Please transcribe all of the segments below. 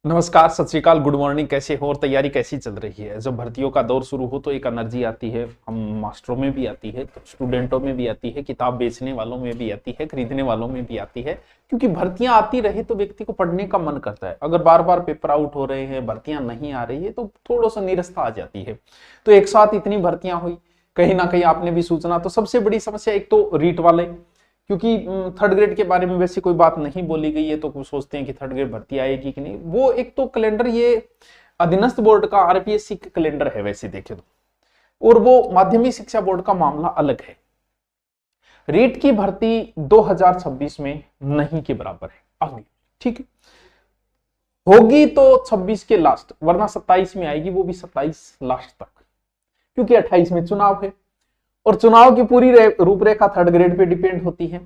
नमस्कार, सत श्री अकाल, गुड मॉर्निंग। कैसे हो और तैयारी कैसी चल रही है? जब भर्तियों का दौर शुरू हो तो एक एनर्जी आती है, हम मास्टरों में भी आती है, तो स्टूडेंटों में भी आती है, किताब बेचने वालों में भी आती है, खरीदने वालों में भी आती है। क्योंकि भर्तियां आती रहे तो व्यक्ति को पढ़ने का मन करता है। अगर बार बार पेपर आउट हो रहे हैं, भर्तियां नहीं आ रही है तो थोड़ा सा निरस्ता आ जाती है। तो एक साथ इतनी भर्तियां हुई, कहीं ना कहीं आपने भी सूचना। तो सबसे बड़ी समस्या एक तो रीट वाले, क्योंकि थर्ड ग्रेड के बारे में वैसे कोई बात नहीं बोली गई है, तो कुछ सोचते हैं कि थर्ड ग्रेड भर्ती आएगी कि नहीं। वो एक तो कैलेंडर, ये अधीनस्थ बोर्ड का आरपीएससी का कैलेंडर है वैसे देखे तो, और वो माध्यमिक शिक्षा बोर्ड का मामला अलग है। रीट की भर्ती 2026 में नहीं के बराबर है आगे, ठीक है। होगी तो 26 के लास्ट, वरना 27 में आएगी, वो भी 27 लास्ट तक, क्योंकि 28 में चुनाव है और चुनाव की पूरी रूपरेखा थर्ड ग्रेड पे डिपेंड होती है।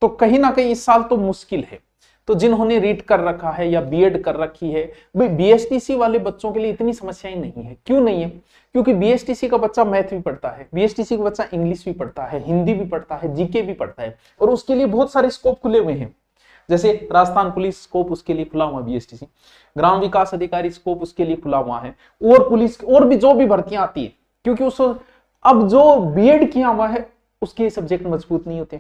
तो कहीं ना कहीं इस साल तो मुश्किल है। तो जिन्होंने रीट कर रखा है या बीएड कर रखी है, भाई बीएसटीसी वाले बच्चों के लिए इतनी समस्याएं नहीं है। क्यों नहीं है? क्योंकि बीएसटीसी का बच्चा मैथ भी पढ़ता है, बीएसटीसी का बच्चा इंग्लिश भी पढ़ता है, हिंदी भी पढ़ता है, जीके भी पढ़ता है, और उसके लिए बहुत सारे स्कोप खुले हुए हैं। जैसे राजस्थान पुलिस स्कोप उसके लिए खुला हुआ है, बीएसटीसी ग्राम विकास अधिकारी स्कोप उसके लिए खुला हुआ है, और पुलिस और भी जो भी भर्तियां आती है, क्योंकि उस अब जो बीएड किया हुआ है उसके सब्जेक्ट मजबूत नहीं होते,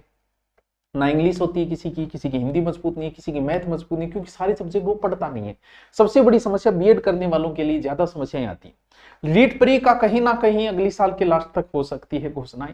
ना इंग्लिश होती है किसी की हिंदी मजबूत नहीं है, किसी की मैथ मजबूत नहीं, क्योंकि सारे सब्जेक्ट वो पढ़ता नहीं है। सबसे बड़ी समस्या बीएड करने वालों के लिए ज्यादा समस्याएं आती है। रीट प्री का कहीं ना कहीं अगली साल के लास्ट तक हो सकती है घोषणाएं,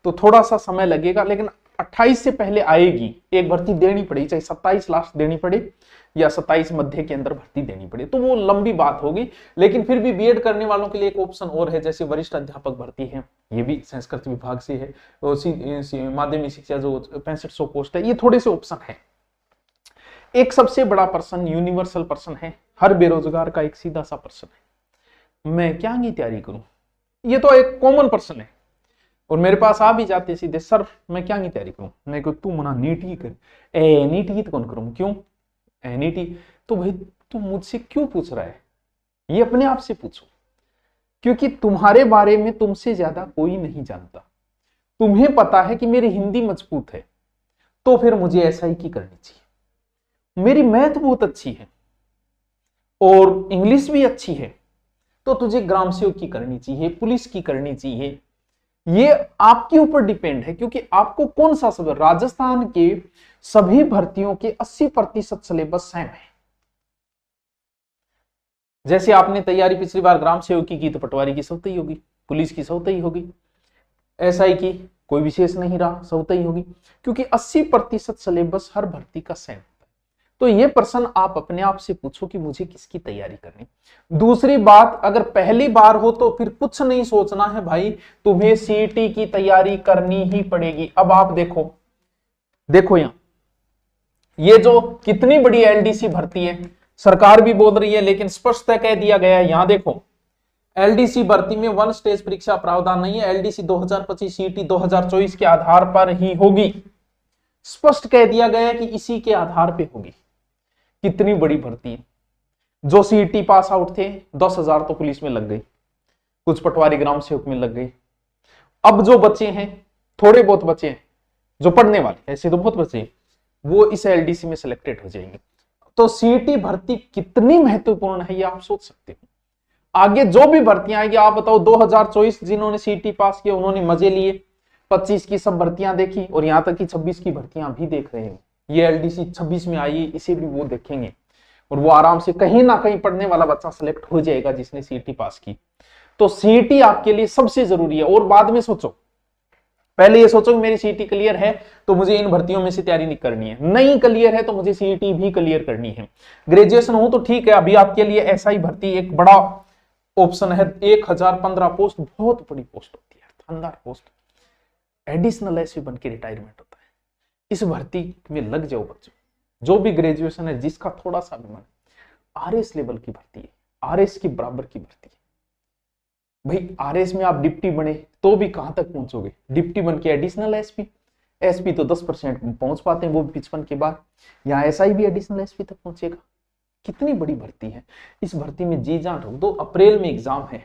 तो थोड़ा सा समय लगेगा, लेकिन 28 से पहले आएगी। एक भर्ती देनी पड़ेगी, चाहे 27 लास्ट देनी पड़े या 27 मध्य के अंदर भर्ती देनी पड़े, तो वो लंबी बात होगी। लेकिन फिर भी बीएड करने वालों के लिए एक ऑप्शन और है, जैसे वरिष्ठ अध्यापक भर्ती है, ये भी संस्कृत विभाग से है। माध्यमिक शिक्षा जो 6500 पोस्ट है, ये थोड़े से ऑप्शन है। एक सबसे बड़ा प्रश्न यूनिवर्सल प्रश्न है, हर बेरोजगार का एक सीधा सा प्रश्न है, मैं क्या की तैयारी करूं? ये तो एक कॉमन प्रश्न है, और मेरे पास आ भी जाते सीधे, सर मैं क्या की तैयारी करूं? मैं कहूं तू मना नीट ही कर। नीट ही तो कौन करूं? क्यों नीट ही? तो भाई तू मुझसे क्यों पूछ रहा है? ये अपने आप से पूछो, क्योंकि तुम्हारे बारे में तुमसे ज्यादा कोई नहीं जानता। तुम्हें पता है कि मेरी हिंदी मजबूत है, तो फिर मुझे एसआई की करनी चाहिए। मेरी मैथ बहुत अच्छी है और इंग्लिश भी अच्छी है, तो तुझे ग्राम सेवक की करनी चाहिए, पुलिस की करनी चाहिए। ये आपके ऊपर डिपेंड है, क्योंकि आपको कौन सा सब, राजस्थान के सभी भर्तियों के 80% सिलेबस सेम है। जैसे आपने तैयारी पिछली बार ग्राम सेवकी की तो पटवारी की स्वतः ही होगी, पुलिस की स्वतः ही होगी, एसआई की कोई विशेष नहीं रहा, स्वतः ही होगी, क्योंकि 80% सिलेबस हर भर्ती का सेम। तो ये प्रश्न आप अपने आप से पूछो कि मुझे किसकी तैयारी करनी। दूसरी बात, अगर पहली बार हो तो फिर कुछ नहीं सोचना है भाई, तुम्हें सीईटी की तैयारी करनी ही पड़ेगी। अब आप देखो यहां ये जो कितनी बड़ी एलडीसी भर्ती है, सरकार भी बोल रही है, लेकिन स्पष्ट कह दिया गया है। यहां देखो, एलडीसी भर्ती में वन स्टेज परीक्षा प्रावधान नहीं है, एलडीसी 2025 सीईटी 2024 के आधार पर ही होगी। स्पष्ट कह दिया गया है कि इसी के आधार पे होगी। कितनी बड़ी भर्ती है। जो सीईटी पास आउट थे 10,000 तो पुलिस में लग गई, कुछ पटवारी ग्राम सेवक में लग गई। अब जो बच्चे हैं, थोड़े बहुत बच्चे हैं जो पढ़ने वाले, ऐसे तो बहुत बच्चे हैं, वो इस एलडीसी में सिलेक्टेड हो जाएंगे। तो सीईटी भर्ती कितनी महत्वपूर्ण है ये आप सोच सकते हो। आगे जो भी भर्तियां आएगी, आप बताओ 2024 जिन्होंने सीईटी पास किया उन्होंने मजे लिए, 25 की सब भर्तियां देखी, और यहां तक कि 26 की भर्तियां भी देख रहे हैं। ये एलडीसी 26 में आई, इसे भी वो देखेंगे, और वो आराम से कहीं ना कहीं पढ़ने वाला बच्चा सिलेक्ट हो जाएगा जिसने सीईटी पास की। तो सीईटी आपके लिए सबसे जरूरी है। और बाद में सोचो, पहले ये सोचो कि मेरी सीईटी क्लियर है तो मुझे इन भर्तियों में से तैयारी नहीं करनी है, नहीं क्लियर है तो मुझे सीईटी भी क्लियर करनी है। ग्रेजुएशन हो तो ठीक है, अभी आपके लिए एसआई भर्ती एक बड़ा ऑप्शन है। 1015 पोस्ट बहुत बड़ी पोस्ट होती है, शानदार पोस्ट, एडिशनल एसपी बन के रिटायरमेंट होता है। इस भर्ती में लग जाओ बच्चों, जो भी ग्रेजुएशन है, जिसका थोड़ा सा भी मन, आरएस लेवल की भर्ती है, आरएस की बराबर की भर्ती है। भाई आरएस में आप डिप्टी बने तो भी कहां तक पहुंचोगे? डिप्टी बन के एडिशनल एसपी, एसपी तो 10% पहुंच पाते हैं, वो 55 के बाद। यहाँ एसआई भी एडिशनल एसपी तक पहुंचेगा। कितनी बड़ी भर्ती है। इस भर्ती में जी जान रख दो। अप्रैल में एग्जाम है,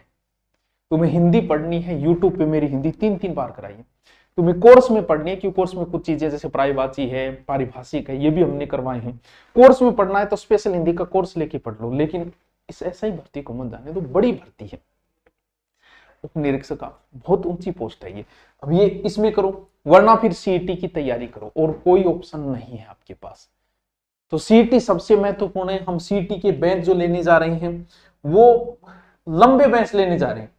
तुम्हें हिंदी पढ़नी है। यूट्यूब पे मेरी हिंदी 3 बार कराई है, तुम्हें कोर्स में पढ़नी है, क्योंकि कोर्स में कुछ चीजें जैसे परायवाची है, पारिभाषिक है, ये भी हमने करवाए हैं। कोर्स में पढ़ना है तो स्पेशल हिंदी का कोर्स लेके पढ़ लो, लेकिन इस ऐसा ही भर्ती को मत जाने तो, बड़ी भर्ती है, उप निरीक्षक का बहुत ऊंची पोस्ट है ये। अब ये इसमें करो, वरना फिर सीईटी की तैयारी करो, और कोई ऑप्शन नहीं है आपके पास। तो सीईटी सबसे महत्वपूर्ण है। हम सीईटी के बेंच जो लेने जा रहे हैं वो लंबे बेंच लेने जा रहे हैं,